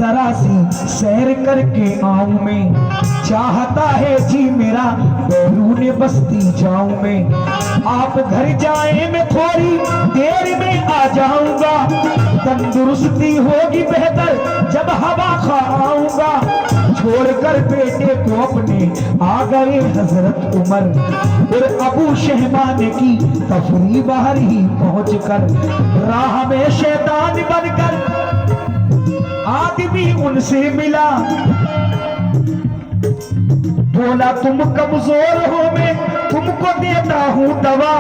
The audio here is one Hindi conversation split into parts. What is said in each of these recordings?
जरा सी सैर करके आऊं मैं, चाहता है जी मेरा बैरून बस्ती जाऊं मैं। आप घर जाए मैं थोड़ी देर में आ जाऊंगा, तंदुरुस्ती होगी बेहतर जब हवा खाऊंगा। छोड़कर बेटे को अपने आ गए हजरत उमर, और अबू शहमान की तफरी बाहर ही पहुंचकर राह में शैतान बनकर आदमी उनसे मिला। बोला तुम कमजोर हो, मैं तुमको देता हूं दवा।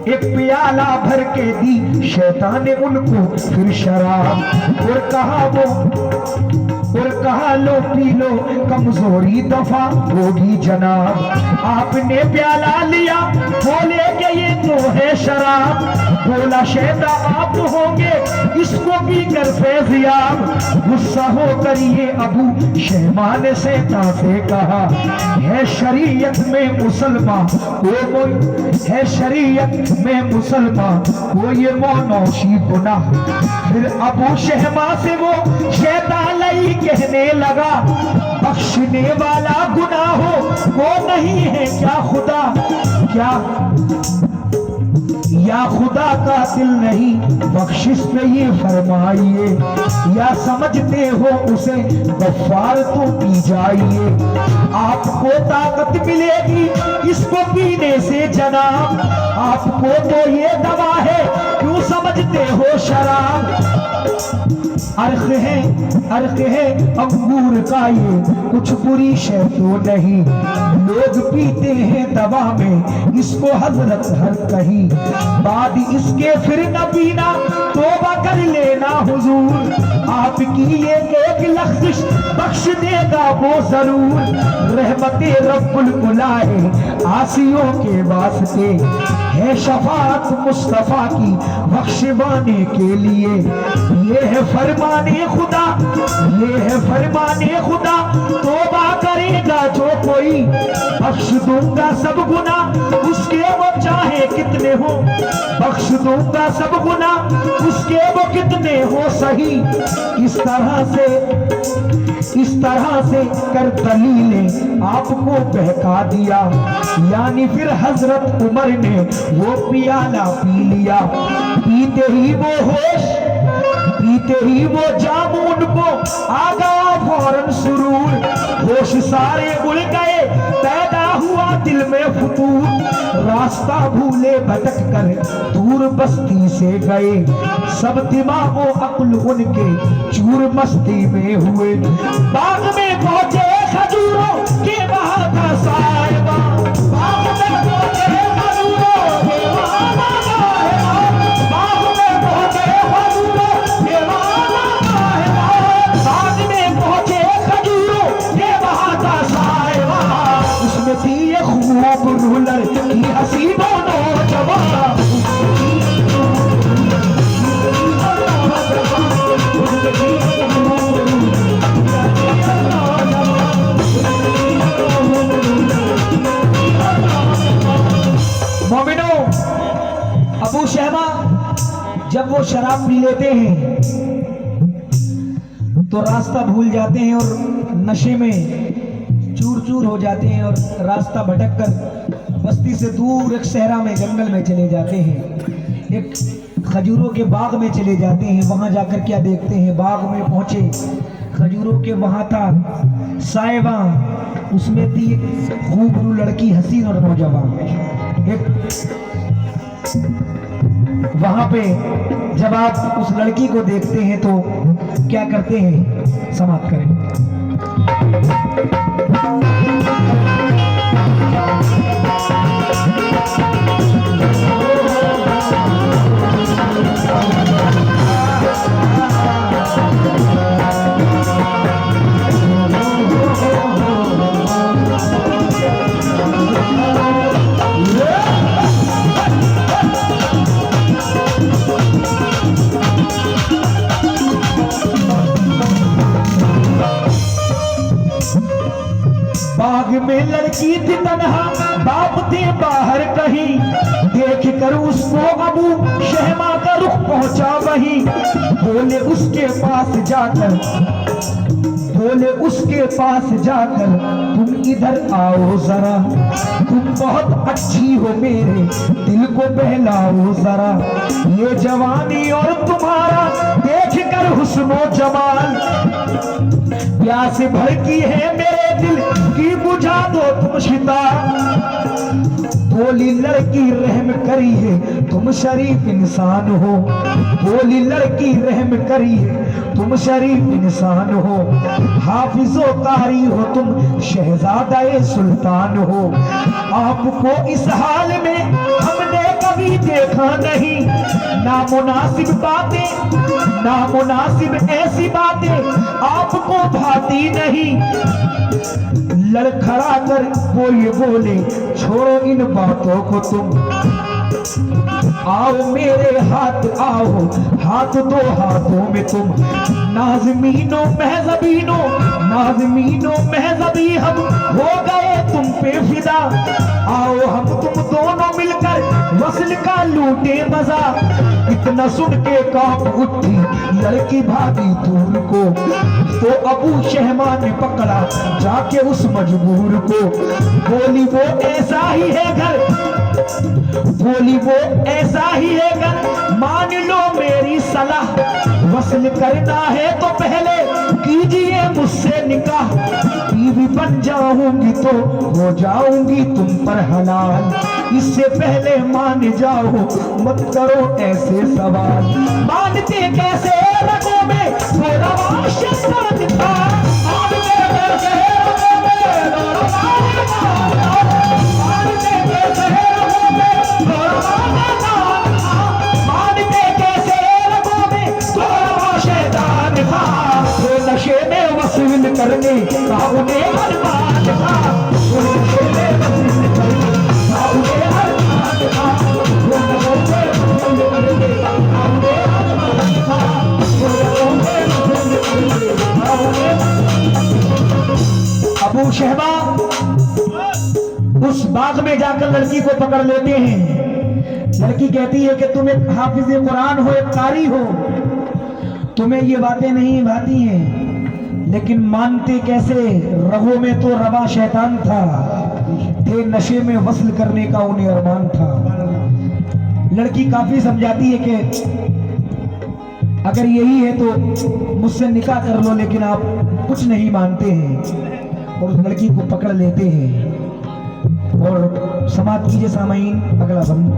एक प्याला भर के दी शैतान ने उनको फिर शराब, और कहा लो पी लो कमजोरी दफा होगी जनाब। आपने प्याला लिया, बोले कि ये तो है शराब। बोला शैतान आप होंगे इसको पी कर फैज़याब। गुस्सा होकर ये अबू शहमान शैतान से कहा, है शरीयत में मुसलमान वो है, शरीयत में मुसलमान वो ये मौनौशी गुनाह। फिर अबू शहमा से वो शैतान लई कहने लगा, बख्शने वाला गुनाह हो वो नहीं है क्या खुदा? क्या या खुदा का दिल नहीं बख्शिश पे ये फरमाइए, या समझते हो उसे गफ्फार तो पी जाइए। आपको ताकत मिलेगी इसको पीने से जनाब, आपको तो ये दवा है क्यों समझते हो शराब। अर्क है अंगूर का ये कुछ बुरी शय तो नहीं, लोग पीते हैं दवा में इसको हजरत हर कही। बाद इसके फिर न पीना तौबा कर लेना हुजूर, आपकी ये एक लख्शिश बख्श देगा वो जरूर। रहमते रब्बुल उलाए आसियों के वास्ते है शफाअत मुस्तफा की बख्शवाने के लिए। ये है फरमाने खुदा, ये है फरमाने खुदा, तौबा करेगा जो कोई बख्श दूंगा सब गुना उसके वो चाहे कितने हो। बख्श दूंगा सब गुना उसके वो कितने हो सही। इस तरह से कर दलीलें आपको बहका दिया, यानी फिर हजरत उमर ने वो पियाला पी लिया। पीते ही वो होश, पीते ही वो जामुन को आगा फौरन सुरूर, होश सारे उड़ गए पैदा हुआ दिल में फुतूर। रास्ता भूले भटक कर दूर बस्ती से गए, सब दिमागो अक्ल उनके चूर मस्ती में हुए। बाग में पहुंचे खजूरों के वहां का साहिबा, बाग में पहुंचे खजूरों के वहां का साहिबा, बाग में पहुंचे खजूरों के वहां का साहिबा, बाग में पहुंचे खजूरों के वहां का साहिबा। उसमें थी ये खूब रूलर की हसीबो नौजवान, मोमिनो अबू शहमा जब वो शराब पी लेते हैं तो रास्ता भूल जाते हैं और नशे में चूर चूर हो जाते हैं और रास्ता भटक कर बस्ती से दूर एक सहरा में जंगल में चले जाते हैं। एक खजूरों के बाग में चले जाते हैं। वहां जाकर क्या देखते हैं, बाग में पहुंचे, खजूरों के वहां था साहिबा, उसमें थी खूबरू लड़की हसीन और नौजवान। वहां पे जब आप उस लड़की को देखते हैं तो क्या करते हैं, समाप्त करें। बाग में लड़की थी तन्हा, बाप थे बाहर कहीं, देख कर उसको अबू शहमा का रुख पहुंचा वहीं, बोले उसके पास जाकर, बोले उसके पास जाकर तुम इधर आओ जरा, तुम बहुत अच्छी हो मेरे दिल को बहलाओ जरा, ये जवानी और तुम्हारा देख कर हुस्नो जमाल, प्यास भड़की है मेरे दिल की बुझा दो तुम शिता। बोली लड़की रहम करिए तुम शरीफ इंसान हो, बोली लड़की रहम करिए तुम शरीफ इंसान हो, हाफिजो कारी हो तुम शहजादा सुल्तान हो, आपको इस हाल में हमने कभी देखा नहीं, नामुनासिब बातें, नामुनासिब ऐसी बातें आपको भाती नहीं। लड़खड़ा कर वो ये बोले छोड़ो इन बातों को तुम, आओ मेरे हाथ आओ, हाथ दो हाथों में तुम, नाज़मीनो महज़बीनो, नाज़मीनो महज़बी हम हो गए तुम पे फिदा, आओ हम तुम दोनों मिलकर वस्ल का लूटे मजा। इतना सुन के कांप उठी लड़की भागी दूर को, तो अबू शहमा ने पकड़ा जाके उस मजबूर को, बोली वो ऐसा ही है घर, बोली वो ऐसा ही है घर, मान लो मेरी सलाह, वस्ल करना है तो पहले कीजिए मुझसे निकाह, बीवी बन जाऊंगी तो हो जाऊंगी तुम पर हलाल, इससे पहले मान जाओ मत करो ऐसे सवाल। मानते कैसे रगों में वो रवा शैतान था, मानते कैसे रगों में वो रवा शैतान था, मानते कैसे रगों में वो रवा शैतान था, मानते कैसे रगों में वो रवा शैतान था, वो नशे में वसूल करने का उन्हें अरमान था, वो नशे में वसूल करने का उन्हें अरमान था, वो नशे में वसूल करने का उन्हें अरमान था, वो नशे में वसूल करने का उन्हें। अबू शहबा उस बाग में जाकर लड़की को पकड़ लेते हैं। लड़की कहती है कि तुम एक हाफिज कुरान हो, एक कारी हो, तुम्हें ये बातें नहीं भाती हैं, लेकिन मानते कैसे, रगों में तो रवा शैतान था, थे नशे में वस्ल करने का उन्हें अरमान था। लड़की काफी समझाती है कि अगर यही है तो मुझसे निकाह कर लो, लेकिन आप कुछ नहीं मानते हैं, और उस लड़की को पकड़ लेते हैं। और समाप्त कीजिए सामईन अगला बंद।